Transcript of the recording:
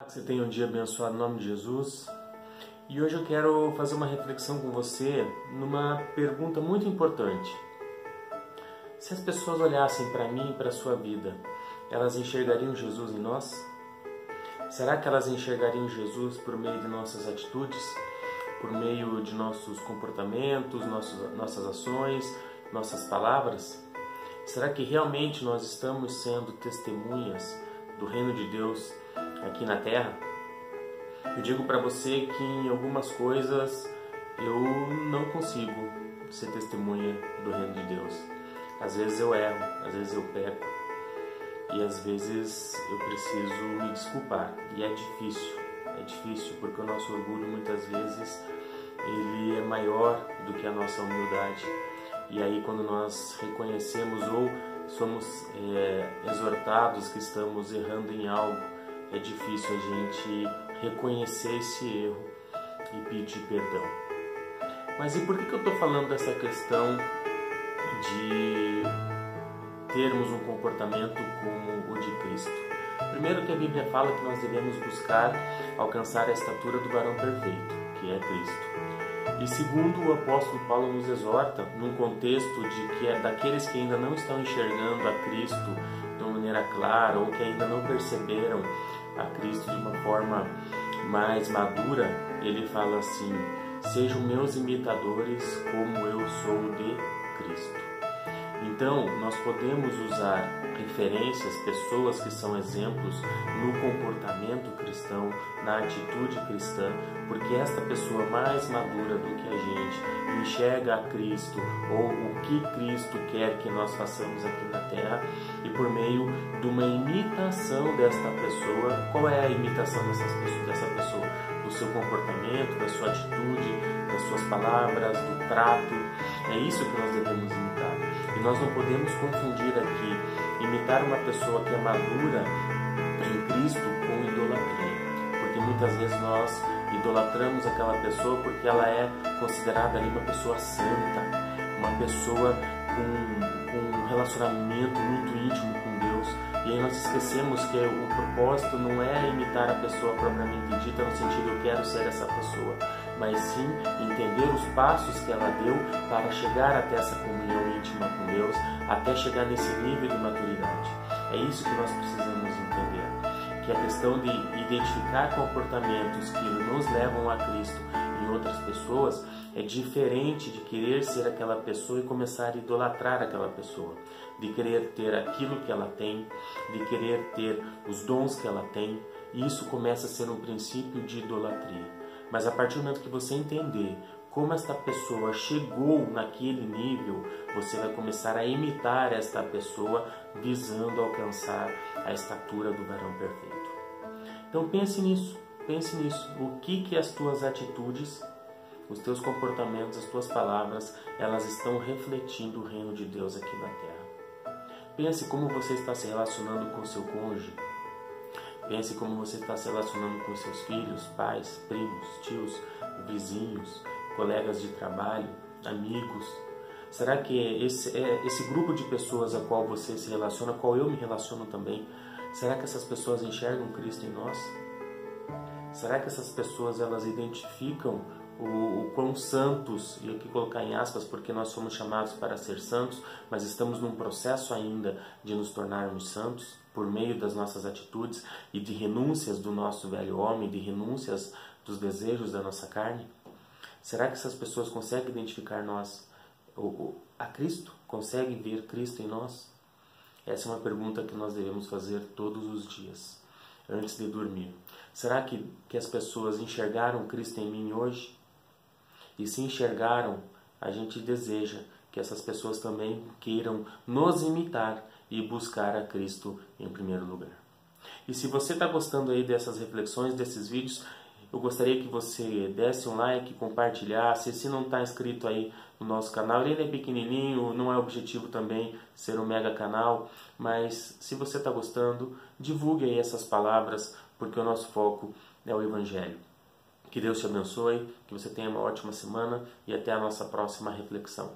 Você tenha um dia abençoado em nome de Jesus. E hoje eu quero fazer uma reflexão com você numa pergunta muito importante. Se as pessoas olhassem para mim e para a sua vida, elas enxergariam Jesus em nós? Será que elas enxergariam Jesus por meio de nossas atitudes, por meio de nossos comportamentos, nossas ações, nossas palavras? Será que realmente nós estamos sendo testemunhas do reino de Deus aqui na Terra? Eu digo para você que em algumas coisas eu não consigo ser testemunha do reino de Deus. Às vezes eu erro, às vezes eu peco e às vezes eu preciso me desculpar. E é difícil porque o nosso orgulho muitas vezes ele é maior do que a nossa humildade. E aí quando nós reconhecemos ou somos exortados que estamos errando em algo, é difícil a gente reconhecer esse erro e pedir perdão. Mas e por que eu estou falando dessa questão de termos um comportamento como o de Cristo? Primeiro que a Bíblia fala que nós devemos buscar alcançar a estatura do varão perfeito, que é Cristo. E segundo, o apóstolo Paulo nos exorta, num contexto de que é daqueles que ainda não estão enxergando a Cristo de uma maneira clara ou que ainda não perceberam a Cristo de uma forma mais madura, ele fala assim: sejam meus imitadores como eu sou de Cristo. Então, nós podemos usar referências, pessoas que são exemplos no comportamento cristão, na atitude cristã, porque esta pessoa mais madura do que a gente enxerga a Cristo ou o que Cristo quer que nós façamos aqui na Terra, e por meio de uma imitação desta pessoa. Qual é a imitação dessa pessoa? Do seu comportamento, da sua atitude, das suas palavras, do trato. É isso que nós devemos imitar. E nós não podemos confundir aqui imitar uma pessoa que é madura em Cristo com idolatria. Porque muitas vezes nós idolatramos aquela pessoa porque ela é considerada ali uma pessoa santa, uma pessoa com um relacionamento muito íntimo com Deus. E aí nós esquecemos que o propósito não é imitar a pessoa propriamente dita no sentido eu quero ser essa pessoa, mas sim entender os passos que ela deu para chegar até essa comunhão íntima com Deus, até chegar nesse nível de maturidade. É isso que nós precisamos entender, que a questão de identificar comportamentos que nos levam a Cristo em outras pessoas é diferente de querer ser aquela pessoa e começar a idolatrar aquela pessoa, de querer ter aquilo que ela tem, de querer ter os dons que ela tem. E isso começa a ser um princípio de idolatria. Mas a partir do momento que você entender como esta pessoa chegou naquele nível, você vai começar a imitar esta pessoa visando alcançar a estatura do varão perfeito. Então pense nisso. O que as tuas atitudes, os teus comportamentos, as tuas palavras, elas estão refletindo o reino de Deus aqui na Terra. Pense como você está se relacionando com o seu cônjuge. Pense como você está se relacionando com seus filhos, pais, primos, tios, vizinhos, colegas de trabalho, amigos. Será que esse grupo de pessoas a qual você se relaciona, a qual eu me relaciono também, será que essas pessoas enxergam Cristo em nós? Será que essas pessoas elas identificam o quão santos, e aqui colocar em aspas porque nós somos chamados para ser santos, mas estamos num processo ainda de nos tornarmos santos por meio das nossas atitudes e de renúncias do nosso velho homem, de renúncias dos desejos da nossa carne? Será que essas pessoas conseguem identificar nós a Cristo? Conseguem ver Cristo em nós? Essa é uma pergunta que nós devemos fazer todos os dias, antes de dormir. Será que as pessoas enxergaram Cristo em mim hoje? E se enxergaram, a gente deseja que essas pessoas também queiram nos imitar e buscar a Cristo em primeiro lugar. E se você está gostando aí dessas reflexões, desses vídeos, eu gostaria que você desse um like, compartilhasse. Se não está inscrito aí no nosso canal, ele é pequenininho, não é objetivo também ser um mega canal, mas se você está gostando, divulgue aí essas palavras, porque o nosso foco é o Evangelho. Que Deus te abençoe, que você tenha uma ótima semana e até a nossa próxima reflexão.